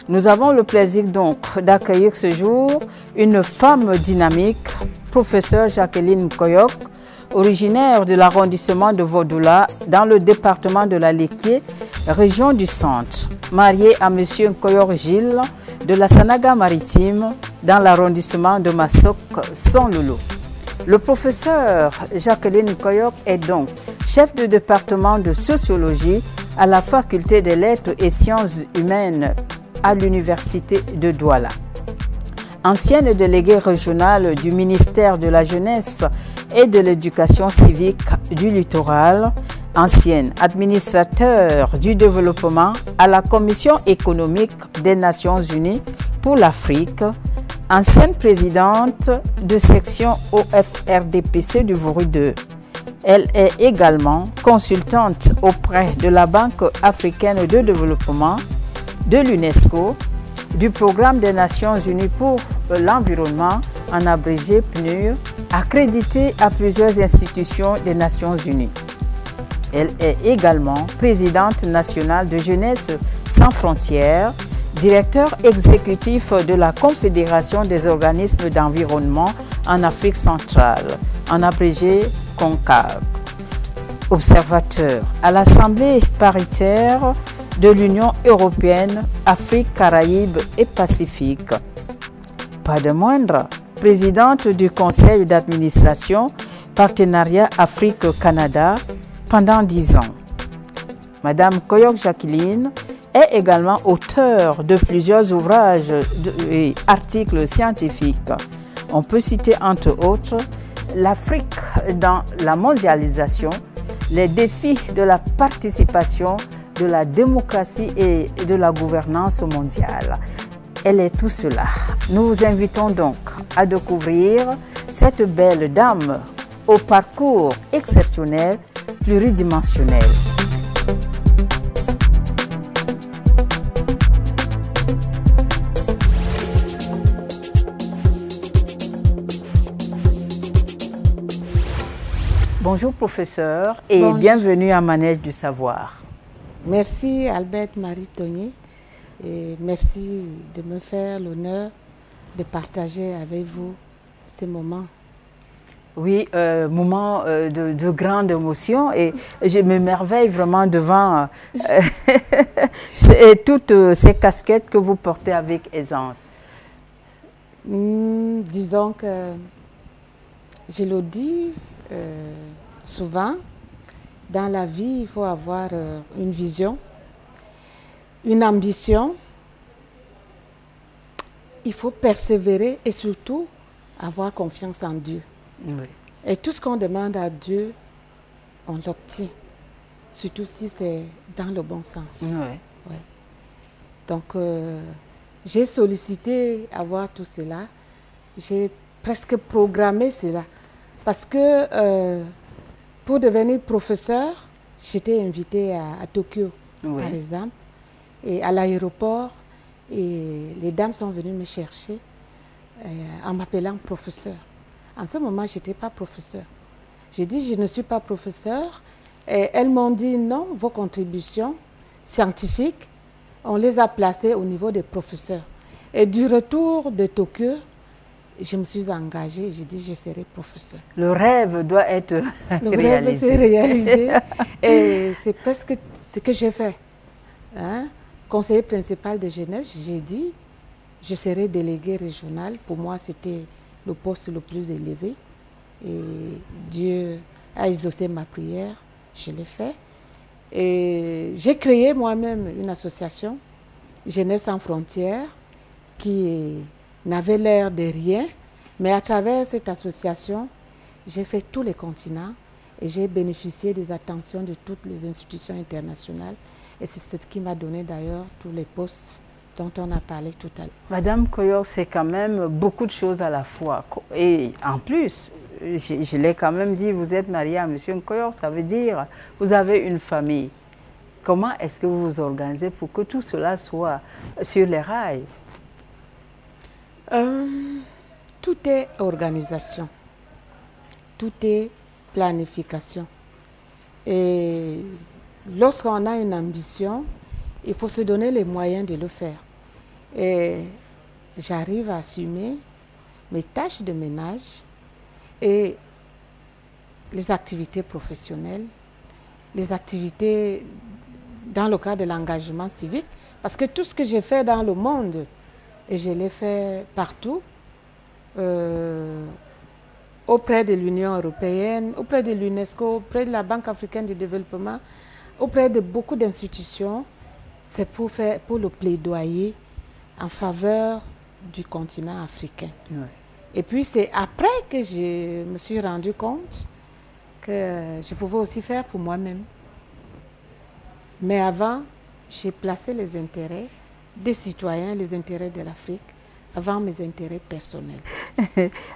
Nous avons le plaisir donc d'accueillir ce jour une femme dynamique, professeure Jacqueline Koyok, originaire de l'arrondissement de Vodula dans le département de la Léquié, région du Centre, mariée à M. Koyok Gilles de la Sanaga Maritime dans l'arrondissement de Massok, Son-Loulou. Le professeur Jacqueline Koyok est donc chef de département de sociologie à la faculté des lettres et sciences humaines à l'université de Douala. Ancienne déléguée régionale du ministère de la Jeunesse et de l'Éducation civique du littoral, ancienne administrateur du développement à la Commission économique des Nations Unies pour l'Afrique, ancienne présidente de section OFRDPC du Vourou 2. Elle est également consultante auprès de la Banque africaine de développement, de l'UNESCO, du Programme des Nations Unies pour l'environnement, en abrégé PNUD, accréditée à plusieurs institutions des Nations Unies. Elle est également présidente nationale de Jeunesse sans frontières, directeur exécutif de la Confédération des organismes d'environnement en Afrique centrale, en abrégé CONCAV. Observateur à l'Assemblée paritaire de l'Union européenne, Afrique, Caraïbes et Pacifique. Pas de moindre, présidente du Conseil d'administration Partenariat Afrique-Canada pendant 10 ans. Madame Koyok Jacqueline est également auteure de plusieurs ouvrages et articles scientifiques. On peut citer entre autres l'Afrique dans la mondialisation, les défis de la participation, de la démocratie et de la gouvernance mondiale. Elle est tout cela. Nous vous invitons donc à découvrir cette belle dame au parcours exceptionnel, pluridimensionnel. Bonjour professeur et Bonjour. Bienvenue à Manège du Savoir. Merci Albert Marie Togné et merci de me faire l'honneur de partager avec vous ces moments. Oui, moment de grande émotion et je m'émerveille vraiment devant toutes ces casquettes que vous portez avec aisance. Disons que je le dis souvent, dans la vie, il faut avoir une vision, une ambition, il faut persévérer et surtout avoir confiance en Dieu. Oui. Et tout ce qu'on demande à Dieu, on l'obtient, surtout si c'est dans le bon sens. Oui. Ouais. Donc, j'ai sollicité avoir tout cela, j'ai presque programmé cela, parce que pour devenir professeur, j'étais invitée à Tokyo, Oui. par exemple, et à l'aéroport, et les dames sont venues me chercher en m'appelant professeur. En ce moment, je n'étais pas professeur. J'ai dit, je ne suis pas professeur, et elles m'ont dit, non, vos contributions scientifiques, on les a placées au niveau des professeurs. Et du retour de Tokyo, je me suis engagée, j'ai dit je serai professeur. Le rêve doit être Le réalisé. rêve s'est réalisé et c'est presque ce que j'ai fait. Hein? Conseiller principal de jeunesse, j'ai dit je serai déléguée régionale. Pour moi, c'était le poste le plus élevé. Et Dieu a exaucé ma prière, je l'ai fait. Et j'ai créé moi-même une association, Jeunesse sans frontières, qui n'avait l'air de rien, mais à travers cette association, j'ai fait tous les continents et j'ai bénéficié des attentions de toutes les institutions internationales. Et c'est ce qui m'a donné d'ailleurs tous les postes dont on a parlé tout à l'heure. Madame Koyok, c'est quand même beaucoup de choses à la fois. Et en plus, je l'ai quand même dit, vous êtes mariée à Monsieur Koyok, ça veut dire vous avez une famille. Comment est-ce que vous vous organisez pour que tout cela soit sur les rails? Tout est organisation, tout est planification. Et lorsqu'on a une ambition, il faut se donner les moyens de le faire. Et j'arrive à assumer mes tâches de ménage et les activités professionnelles, les activités dans le cadre de l'engagement civique, parce que tout ce que j'ai fait dans le monde, et je l'ai fait partout, auprès de l'Union européenne, auprès de l'UNESCO, auprès de la Banque africaine de développement, auprès de beaucoup d'institutions, c'est pour le plaidoyer en faveur du continent africain. Oui. Et puis c'est après que je me suis rendu compte que je pouvais aussi faire pour moi-même. Mais avant, j'ai placé les intérêts des citoyens, les intérêts de l'Afrique, avant mes intérêts personnels.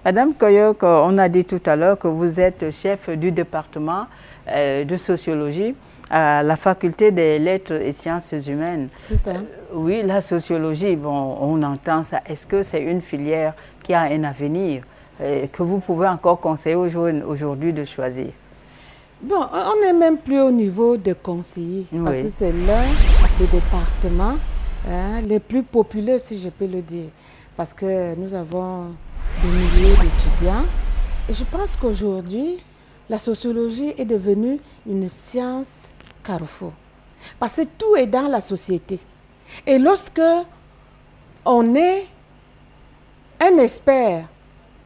Madame Koyok, on a dit tout à l'heure que vous êtes chef du département de sociologie à la faculté des lettres et sciences humaines. C'est ça. Oui, la sociologie, bon, on entend ça. Est-ce que c'est une filière qui a un avenir que vous pouvez encore conseiller aux jeunes aujourd'hui de choisir? Bon, on n'est même plus au niveau de conseiller, oui, parce que c'est l'un des départements les plus populaires, si je peux le dire, parce que nous avons des milliers d'étudiants. Et je pense qu'aujourd'hui, la sociologie est devenue une science carrefour, parce que tout est dans la société. Et lorsque on est un expert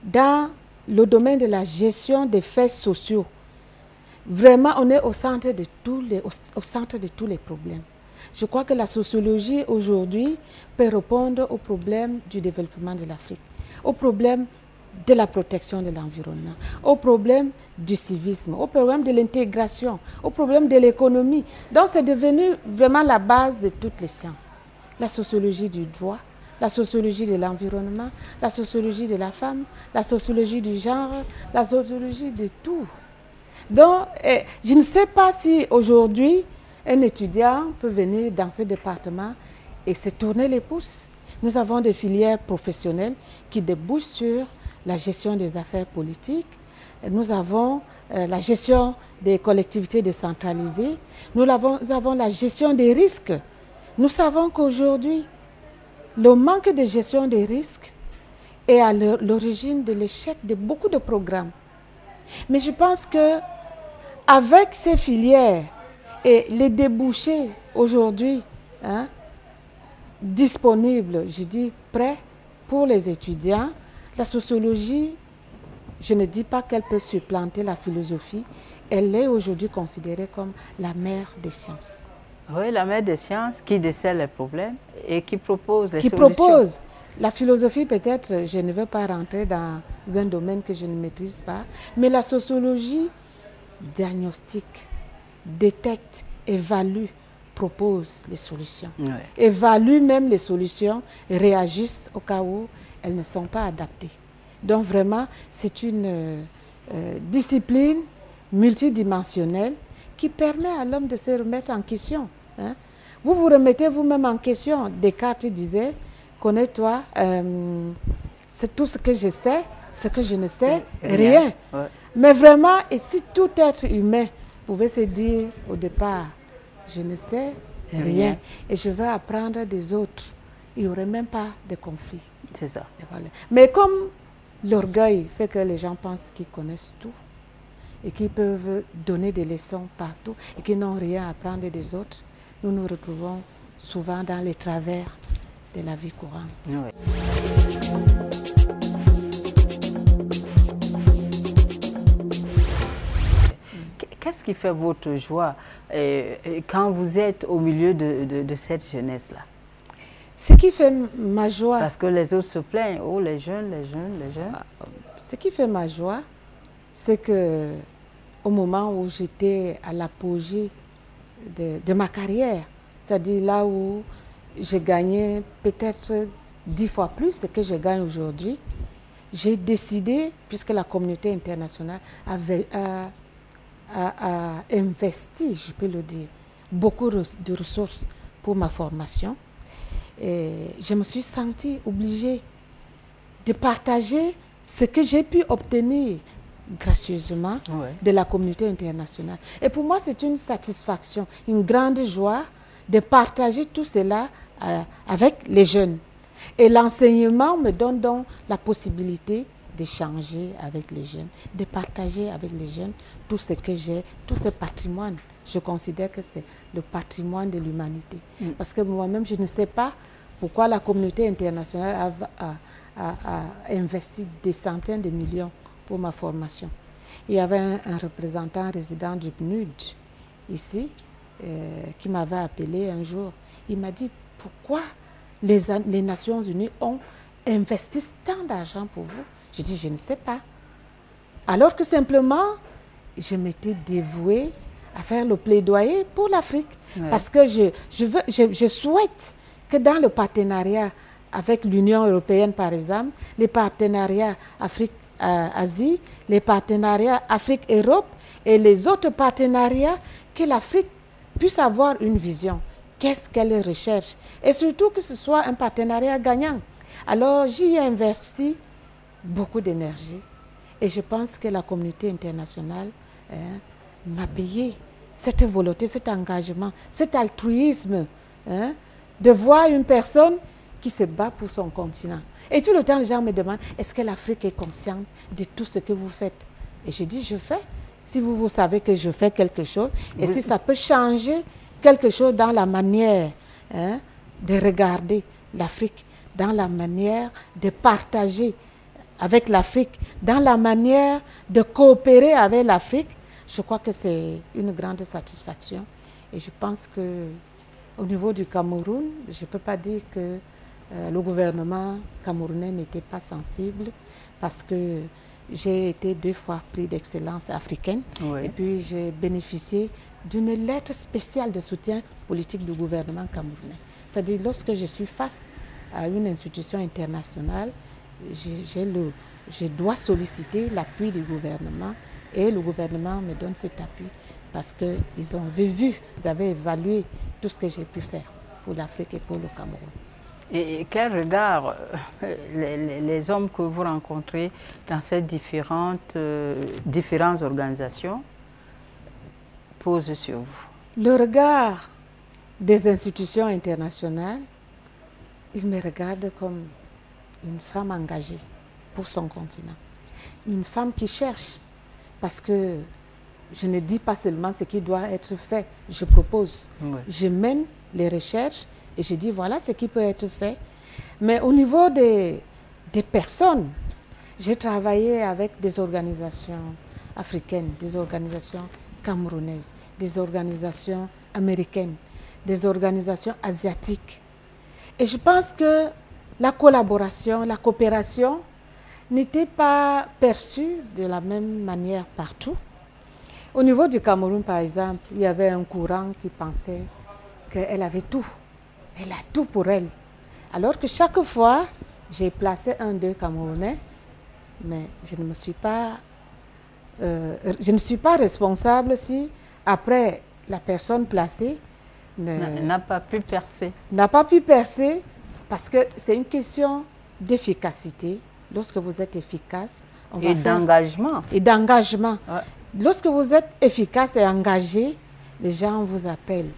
dans le domaine de la gestion des faits sociaux, vraiment, on est au centre de tous les problèmes. Je crois que la sociologie aujourd'hui peut répondre aux problèmes du développement de l'Afrique, aux problèmes de la protection de l'environnement, aux problèmes du civisme, aux problèmes de l'intégration, aux problèmes de l'économie. Donc c'est devenu vraiment la base de toutes les sciences. La sociologie du droit, la sociologie de l'environnement, la sociologie de la femme, la sociologie du genre, la sociologie de tout. Donc, je ne sais pas si aujourd'hui, un étudiant peut venir dans ce département et se tourner les pouces. Nous avons des filières professionnelles qui débouchent sur la gestion des affaires politiques. Nous avons la gestion des collectivités décentralisées. Nous avons la gestion des risques. Nous savons qu'aujourd'hui, le manque de gestion des risques est à l'origine de l'échec de beaucoup de programmes. Mais je pense que avec ces filières et les débouchés aujourd'hui disponibles, je dis prêts pour les étudiants, la sociologie, je ne dis pas qu'elle peut supplanter la philosophie, elle est aujourd'hui considérée comme la mère des sciences. Oui, la mère des sciences qui décèle les problèmes et qui propose des solutions. Qui propose. La philosophie, peut-être, je ne veux pas rentrer dans un domaine que je ne maîtrise pas, mais la sociologie diagnostique, détecte, évalue, propose les solutions. Oui. Évalue même les solutions et réagissent au cas où elles ne sont pas adaptées. Donc vraiment, c'est une discipline multidimensionnelle qui permet à l'homme de se remettre en question. Vous vous remettez vous-même en question. Descartes disait, connais-toi, c'est tout ce que je sais, ce que je ne sais, rien. Ouais. Mais vraiment, et si tout être humain pouvait se dire au départ, je ne sais rien, et je vais apprendre des autres, il n'y aurait même pas de conflit. C'est ça. Voilà. Mais comme l'orgueil fait que les gens pensent qu'ils connaissent tout, et qu'ils peuvent donner des leçons partout, et qu'ils n'ont rien à apprendre des autres, nous nous retrouvons souvent dans les travers de la vie courante. Oui. Qu'est-ce qui fait votre joie quand vous êtes au milieu de cette jeunesse-là? Ce qui fait ma joie... Parce que les autres se plaignent, oh les jeunes, les jeunes, les jeunes. Ce qui fait ma joie, c'est qu'au moment où j'étais à l'apogée de ma carrière, c'est-à-dire là où j'ai gagné peut-être 10 fois plus ce que je gagne aujourd'hui, j'ai décidé, puisque la communauté internationale a investi, je peux le dire, beaucoup de ressources pour ma formation. Et je me suis sentie obligée de partager ce que j'ai pu obtenir gracieusement de la communauté internationale. Et pour moi, c'est une satisfaction, une grande joie de partager tout cela avec les jeunes. Et l'enseignement me donne donc la possibilité d'échanger avec les jeunes, de partager avec les jeunes tout ce que j'ai, tout ce patrimoine. Je considère que c'est le patrimoine de l'humanité. Parce que moi-même, je ne sais pas pourquoi la communauté internationale a investi des centaines de millions pour ma formation. Il y avait un représentant résident du PNUD ici qui m'avait appelé un jour. Il m'a dit, pourquoi les Nations Unies ont investi tant d'argent pour vous? J'ai dit, je ne sais pas. Alors que simplement, je m'étais dévouée à faire le plaidoyer pour l'Afrique. Ouais. Parce que je souhaite que dans le partenariat avec l'Union européenne, par exemple, les partenariats Afrique-Asie, les partenariats Afrique-Europe et les autres partenariats, que l'Afrique puisse avoir une vision. Qu'est-ce qu'elle recherche? Et surtout que ce soit un partenariat gagnant. Alors, j'y ai investi beaucoup d'énergie. Et je pense que la communauté internationale m'a payé cette volonté, cet engagement, cet altruisme de voir une personne qui se bat pour son continent. Et tout le temps, les gens me demandent, est-ce que l'Afrique est consciente de tout ce que vous faites? Et je dis, je fais. Si vous savez que je fais quelque chose, et si ça peut changer quelque chose dans la manière de regarder l'Afrique, dans la manière de partager avec l'Afrique, dans la manière de coopérer avec l'Afrique, je crois que c'est une grande satisfaction. Et je pense qu'au niveau du Cameroun, je ne peux pas dire que le gouvernement camerounais n'était pas sensible, parce que j'ai été 2 fois prix d'excellence africaine, et puis j'ai bénéficié d'une lettre spéciale de soutien politique du gouvernement camerounais. C'est-à-dire, lorsque je suis face à une institution internationale, je dois solliciter l'appui du gouvernement, et le gouvernement me donne cet appui parce qu'ils ils avaient évalué tout ce que j'ai pu faire pour l'Afrique et pour le Cameroun. Et quel regard les hommes que vous rencontrez dans ces différentes organisations posent sur vous? Le regard des institutions internationales, ils me regardent comme une femme engagée pour son continent. Une femme qui cherche, parce que je ne dis pas seulement ce qui doit être fait, je propose. Je mène les recherches et je dis voilà ce qui peut être fait. Mais au niveau des personnes, j'ai travaillé avec des organisations africaines, des organisations camerounaises, des organisations américaines, des organisations asiatiques. Et je pense que la collaboration, la coopération n'était pas perçue de la même manière partout. Au niveau du Cameroun, par exemple, il y avait un courant qui pensait qu'elle avait tout. Elle a tout pour elle. Alors que chaque fois, j'ai placé 1, 2 Camerounais, mais je ne suis pas responsable si, après, la personne placée n'a pas pu percer. N'a pas pu percer, parce que c'est une question d'efficacité. Lorsque vous êtes efficace, et d'engagement. Et d'engagement. Lorsque vous êtes efficace et engagé, les gens vous appellent.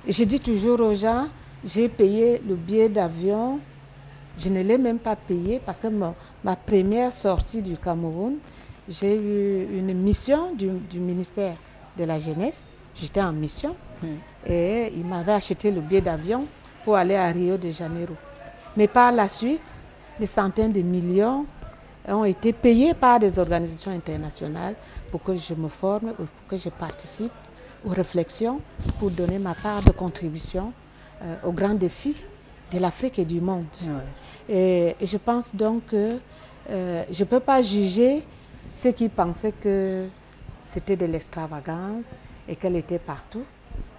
Et je dis toujours aux gens, j'ai payé le billet d'avion, je ne l'ai même pas payé parce que ma première sortie du Cameroun, j'ai eu une mission du ministère de la Jeunesse. J'étais en mission et il m'avait acheté le billet d'avion pour aller à Rio de Janeiro. Mais par la suite, des centaines de millions ont été payés par des organisations internationales pour que je me forme, pour que je participe aux réflexions, pour donner ma part de contribution aux grands défis de l'Afrique et du monde. Et je pense donc que je ne peux pas juger ceux qui pensaient que c'était de l'extravagance et qu'elle était partout,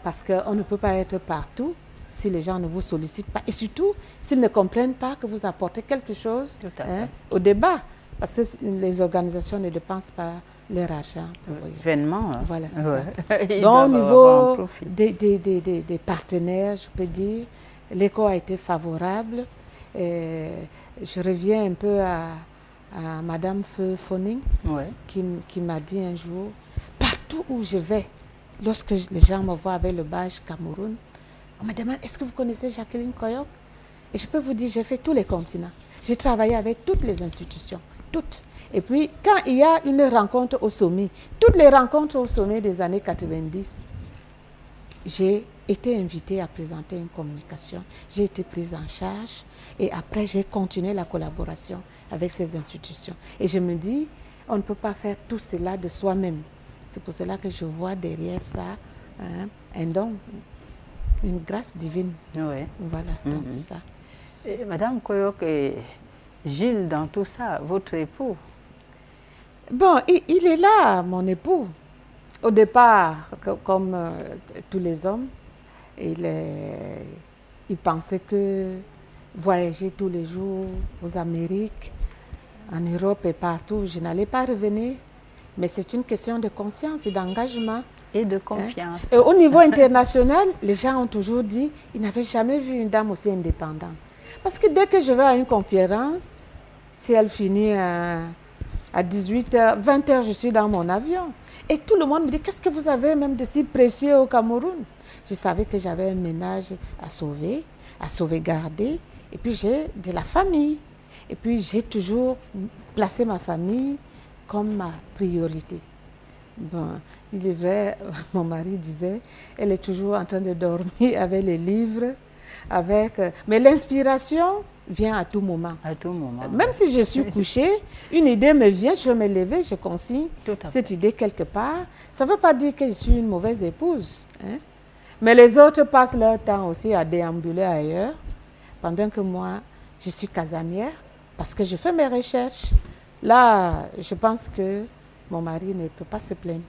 parce qu'on ne peut pas être partout si les gens ne vous sollicitent pas, et surtout s'ils ne comprennent pas que vous apportez quelque chose au débat, parce que les organisations ne dépensent pas leur argent. Vainement. Voilà, c'est ça. Donc, au niveau des partenaires, je peux dire, l'écho a été favorable. Et je reviens un peu à Madame Foning, qui m'a dit un jour, partout où je vais, lorsque les gens me voient avec le badge Cameroun, on me demande, est-ce que vous connaissez Jacqueline Koyok? Et je peux vous dire, j'ai fait tous les continents. J'ai travaillé avec toutes les institutions, toutes. Et puis, quand il y a une rencontre au sommet, toutes les rencontres au sommet des années 90, j'ai été invitée à présenter une communication. J'ai été prise en charge et après, j'ai continué la collaboration avec ces institutions. Et je me dis, on ne peut pas faire tout cela de soi-même. C'est pour cela que je vois derrière ça un don, une grâce divine. Oui. Voilà, donc c'est ça. Et Madame Koyok et Gilles, dans tout ça, votre époux? Bon, il est là, mon époux. Au départ, comme tous les hommes, il pensait que voyager tous les jours aux Amériques, en Europe et partout, je n'allais pas revenir. Mais c'est une question de conscience et d'engagement. Et de confiance. Et au niveau international, les gens ont toujours dit qu'ils n'avaient jamais vu une dame aussi indépendante. Parce que dès que je vais à une conférence, si elle finit à 18h, 20h, je suis dans mon avion. Et tout le monde me dit, qu'est-ce que vous avez même de si précieux au Cameroun? Je savais que j'avais un ménage à sauver, à sauvegarder. Et puis j'ai de la famille. Et puis j'ai toujours placé ma famille comme ma priorité. Bon, il est vrai, mon mari disait, elle est toujours en train de dormir avec les livres, mais l'inspiration vient à tout moment. À tout moment. Même si je suis couchée, une idée me vient, je vais me lever, je consigne cette idée quelque part. Ça ne veut pas dire que je suis une mauvaise épouse. Hein? Mais les autres passent leur temps aussi à déambuler ailleurs, pendant que moi, je suis casanière, parce que je fais mes recherches. Là, je pense que mon mari ne peut pas se plaindre.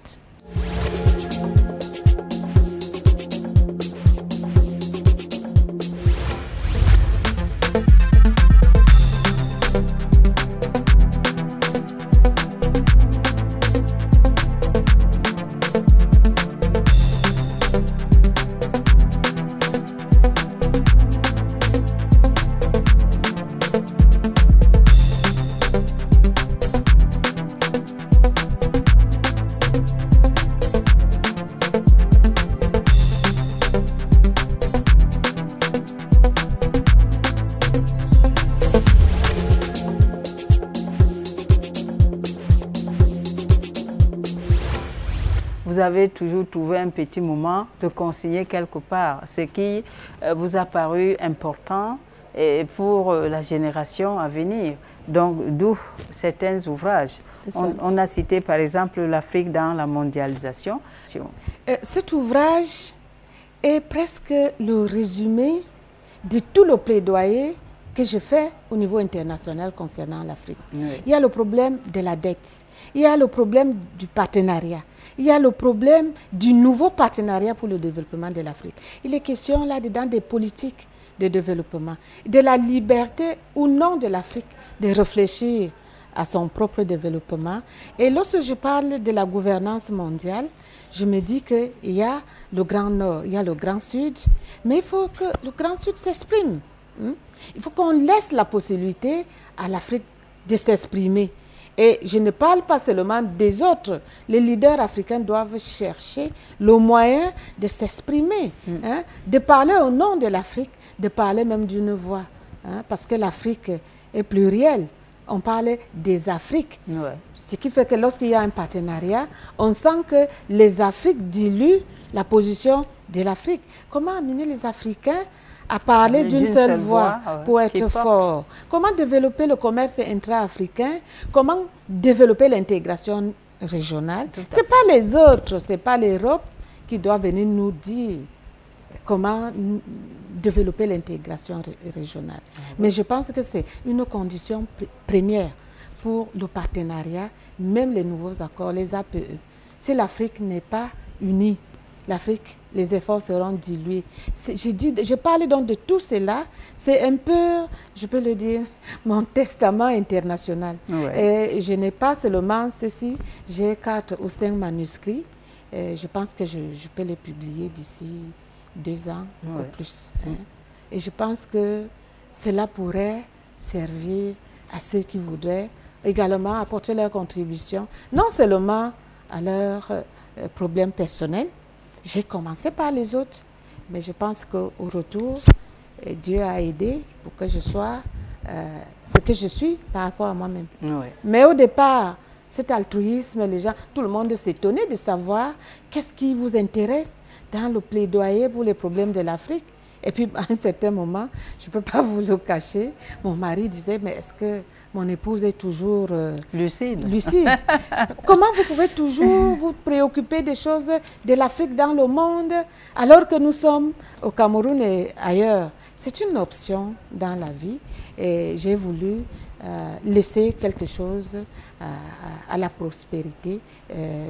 Vous avez toujours trouvé un petit moment de consigner quelque part, ce qui vous a paru important pour la génération à venir. Donc, d'où certains ouvrages. On a cité par exemple l'Afrique dans la mondialisation. Cet ouvrage est presque le résumé de tout le plaidoyer que je fais au niveau international concernant l'Afrique. Oui. Il y a le problème de la dette, il y a le problème du partenariat, il y a le problème du nouveau partenariat pour le développement de l'Afrique. Il est question là-dedans des politiques de développement, de la liberté ou non de l'Afrique de réfléchir à son propre développement. Et lorsque je parle de la gouvernance mondiale, je me dis qu'il y a le Grand Nord, il y a le Grand Sud, mais il faut que le Grand Sud s'exprime. Il faut qu'on laisse la possibilité à l'Afrique de s'exprimer. Et je ne parle pas seulement des autres. Les leaders africains doivent chercher le moyen de s'exprimer, de parler au nom de l'Afrique, de parler même d'une voix. Parce que l'Afrique est plurielle. On parle des Afriques. Ouais. Ce qui fait que lorsqu'il y a un partenariat, on sent que les Afriques diluent la position de l'Afrique. Comment amener les Africains à parler d'une seule voix pour être fort? Comment développer le commerce intra-africain? Comment développer l'intégration régionale? Ce n'est pas les autres, ce n'est pas l'Europe qui doit venir nous dire comment développer l'intégration régionale. Mais je pense que c'est une condition première pour le partenariat, même les nouveaux accords, les APE. Si l'Afrique n'est pas unie, l'Afrique, les efforts seront dilués. Je parle donc de tout cela. C'est un peu, je peux le dire, mon testament international. Ouais. Et je n'ai pas seulement ceci, j'ai 4 ou 5 manuscrits. Et je pense que je peux les publier d'ici 2 ans ou plus. Et je pense que cela pourrait servir à ceux qui voudraient également apporter leur contribution, non seulement à leurs problèmes personnels. J'ai commencé par les autres, mais je pense qu'au retour, Et Dieu a aidé pour que je sois ce que je suis par rapport à moi-même. Oui. Mais au départ, cet altruisme, les gens, tout le monde s'étonnait de savoir qu'est-ce qui vous intéresse dans le plaidoyer pour les problèmes de l'Afrique. Et puis, à un certain moment, je ne peux pas vous le cacher, mon mari disait, mais est-ce que mon épouse est toujours lucide? Comment vous pouvez toujours vous préoccuper des choses de l'Afrique dans le monde, alors que nous sommes au Cameroun et ailleurs? C'est une option dans la vie et j'ai voulu laisser quelque chose à la prospérité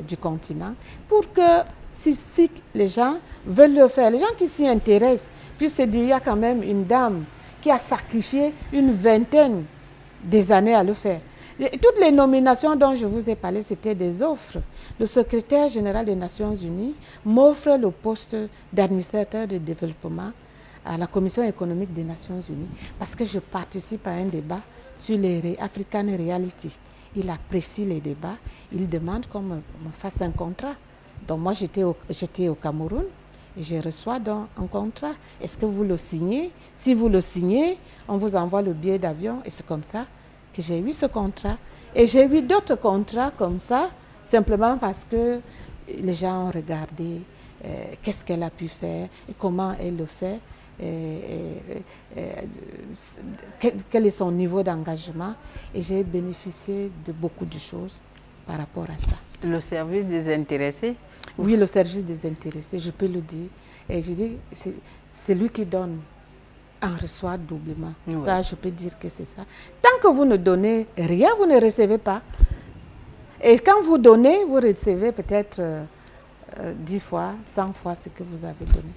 du continent pour que si les gens veulent le faire, les gens qui s'y intéressent puissent se dire, il y a quand même une dame qui a sacrifié une vingtaine des années à le faire. Et toutes les nominations dont je vous ai parlé, c'était des offres. Le secrétaire général des Nations Unies m'offre le poste d'administrateur de développement à la Commission économique des Nations Unies parce que je participe à un débat sur les African Reality. Il apprécie les débats, il demande qu'on me fasse un contrat. Donc moi, j'étais au Cameroun et je reçois donc un contrat. Est-ce que vous le signez? Si vous le signez, on vous envoie le billet d'avion et c'est comme ça que j'ai eu ce contrat. Et j'ai eu d'autres contrats comme ça, simplement parce que les gens ont regardé qu'est-ce qu'elle a pu faire et comment elle le fait. Quel est son niveau d'engagement et j'ai bénéficié de beaucoup de choses par rapport à ça. Le service des intéressés? Oui, le service des intéressés, je peux le dire. Et je dis, c'est lui qui donne, en reçoit doublement. Oui. Ça, je peux dire que c'est ça. Tant que vous ne donnez rien, vous ne recevez pas. Et quand vous donnez, vous recevez peut-être 10 fois, 100 fois ce que vous avez donné.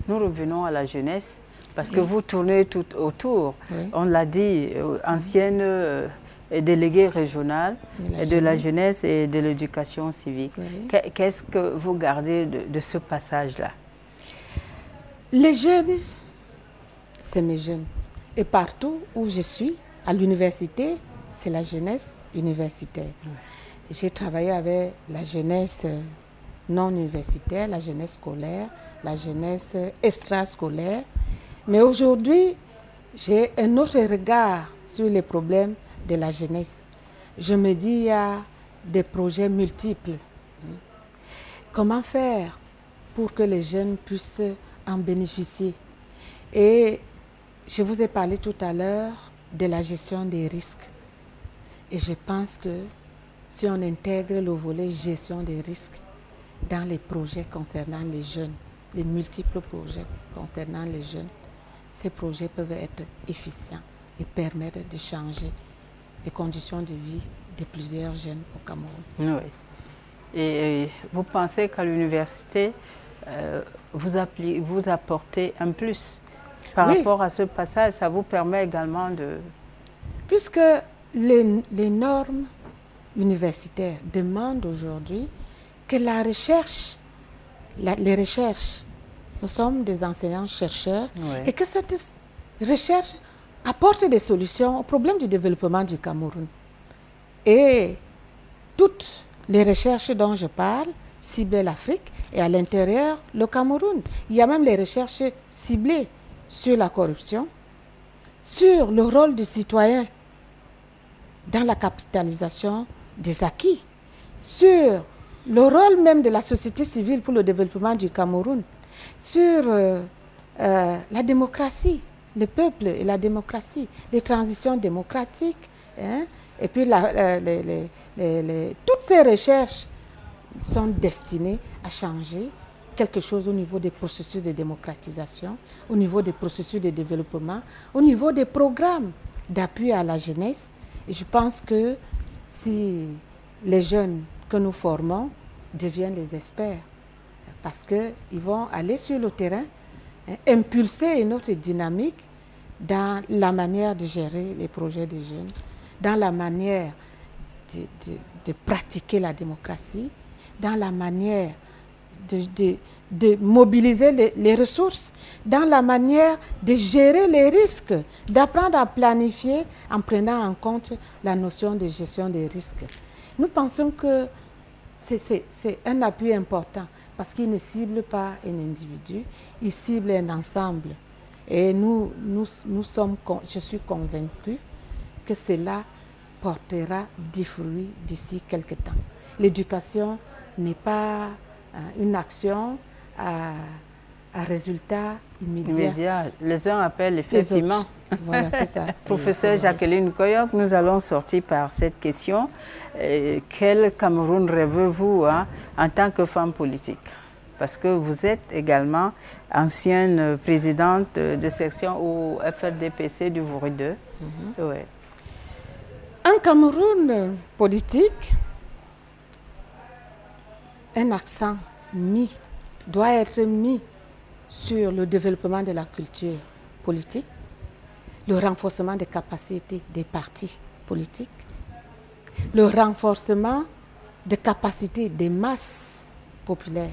Nous revenons à la jeunesse, parce que vous tournez tout autour. Oui. On l'a dit, ancienne déléguée régionale de la jeunesse et de l'éducation civique. Oui. Qu'est-ce que vous gardez de ce passage-là? Les jeunes, c'est mes jeunes. Et partout où je suis, à l'université, c'est la jeunesse universitaire. Oui. J'ai travaillé avec la jeunesse non universitaire, la jeunesse scolaire, la jeunesse extrascolaire. Mais aujourd'hui, j'ai un autre regard sur les problèmes de la jeunesse. Je me dis, il y a des projets multiples. Comment faire pour que les jeunes puissent en bénéficier? Et je vous ai parlé tout à l'heure de la gestion des risques. Et je pense que si on intègre le volet gestion des risques dans les projets concernant les jeunes, les multiples projets concernant les jeunes, ces projets peuvent être efficients et permettre de changer les conditions de vie de plusieurs jeunes au Cameroun. Oui. Et vous pensez qu'à l'université, vous apportez un plus par rapport à ce passage, ça vous permet également de... Puisque les normes universitaires demandent aujourd'hui que la recherche, les recherches, nous sommes des enseignants-chercheurs, et que cette recherche apporte des solutions aux problèmes du développement du Cameroun. Et toutes les recherches dont je parle ciblent l'Afrique et à l'intérieur le Cameroun. Il y a même les recherches ciblées sur la corruption, sur le rôle du citoyen dans la capitalisation des acquis, sur le rôle même de la société civile pour le développement du Cameroun, sur la démocratie, le peuple et la démocratie, les transitions démocratiques, hein, et puis toutes ces recherches sont destinées à changer quelque chose au niveau des processus de démocratisation, au niveau des processus de développement, au niveau des programmes d'appui à la jeunesse. Et je pense que si les jeunes que nous formons deviennent les experts, parce qu'ils vont aller sur le terrain, hein, impulser une autre dynamique dans la manière de gérer les projets des jeunes, dans la manière de pratiquer la démocratie, dans la manière de mobiliser les ressources, dans la manière de gérer les risques, d'apprendre à planifier en prenant en compte la notion de gestion des risques. Nous pensons que c'est un appui important parce qu'il ne cible pas un individu, il cible un ensemble. Et je suis convaincue que cela portera des fruits d'ici quelques temps. L'éducation n'est pas une action à résultat immédiat. Les uns appellent effectivement. Voilà, c'est ça. Professeur Jacqueline Koyok, nous allons sortir par cette question. Quel Cameroun rêvez-vous en tant que femme politique? Parce que vous êtes également ancienne présidente de section au FRDPC du Vouri 2. Ouais. Un Cameroun politique, un accent doit être mis sur le développement de la culture politique, le renforcement des capacités des partis politiques, le renforcement des capacités des masses populaires.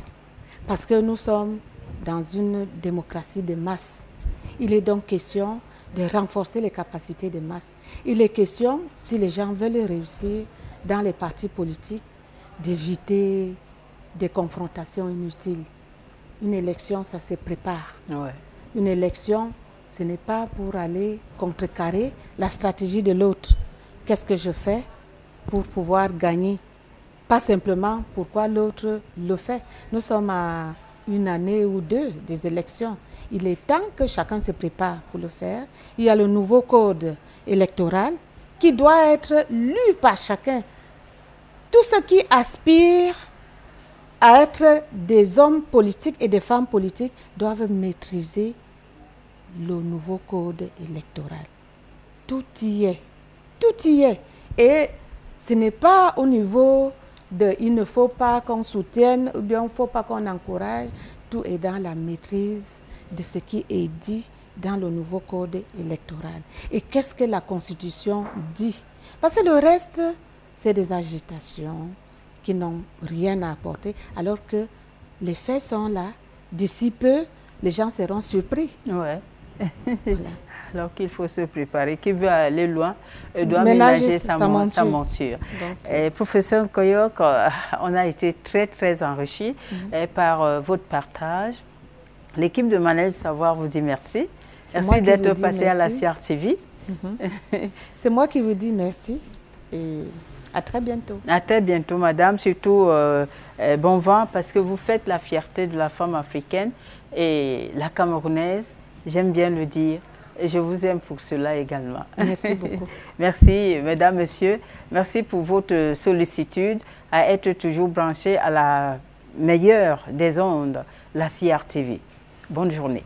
Parce que nous sommes dans une démocratie de masse. Il est donc question de renforcer les capacités des masses. Il est question, si les gens veulent réussir dans les partis politiques, d'éviter des confrontations inutiles. Une élection, ça se prépare. Ouais. Une élection, ce n'est pas pour aller contrecarrer la stratégie de l'autre. Qu'est-ce que je fais pour pouvoir gagner? Pas simplement pourquoi l'autre le fait. Nous sommes à une année ou deux des élections. Il est temps que chacun se prépare pour le faire. Il y a le nouveau code électoral qui doit être lu par chacun. Tous ceux qui aspirent à être des hommes politiques et des femmes politiques doivent maîtriser le nouveau code électoral. Tout y est. Tout y est. Et ce n'est pas au niveau il ne faut pas qu'on soutienne ou bien il ne faut pas qu'on encourage. Tout est dans la maîtrise de ce qui est dit dans le nouveau code électoral. Et qu'est-ce que la Constitution dit? Parce que le reste, c'est des agitations qui n'ont rien à apporter, alors que les faits sont là. D'ici peu, les gens seront surpris. Ouais. Voilà. Alors qu'il faut se préparer. Qui veut aller loin doit ménager sa monture. Professeur Koyok, on a été très enrichis par votre partage. L'équipe de Manège Savoir vous dit merci. Merci d'être passé à la CRTV. C'est moi qui vous dis merci et à très bientôt. À très bientôt, madame. Surtout, bon vent parce que vous faites la fierté de la femme africaine et la camerounaise, j'aime bien le dire. Et je vous aime pour cela également. Merci beaucoup. Merci, mesdames, messieurs. Merci pour votre sollicitude à être toujours branchés à la meilleure des ondes, la CRTV. Bonne journée.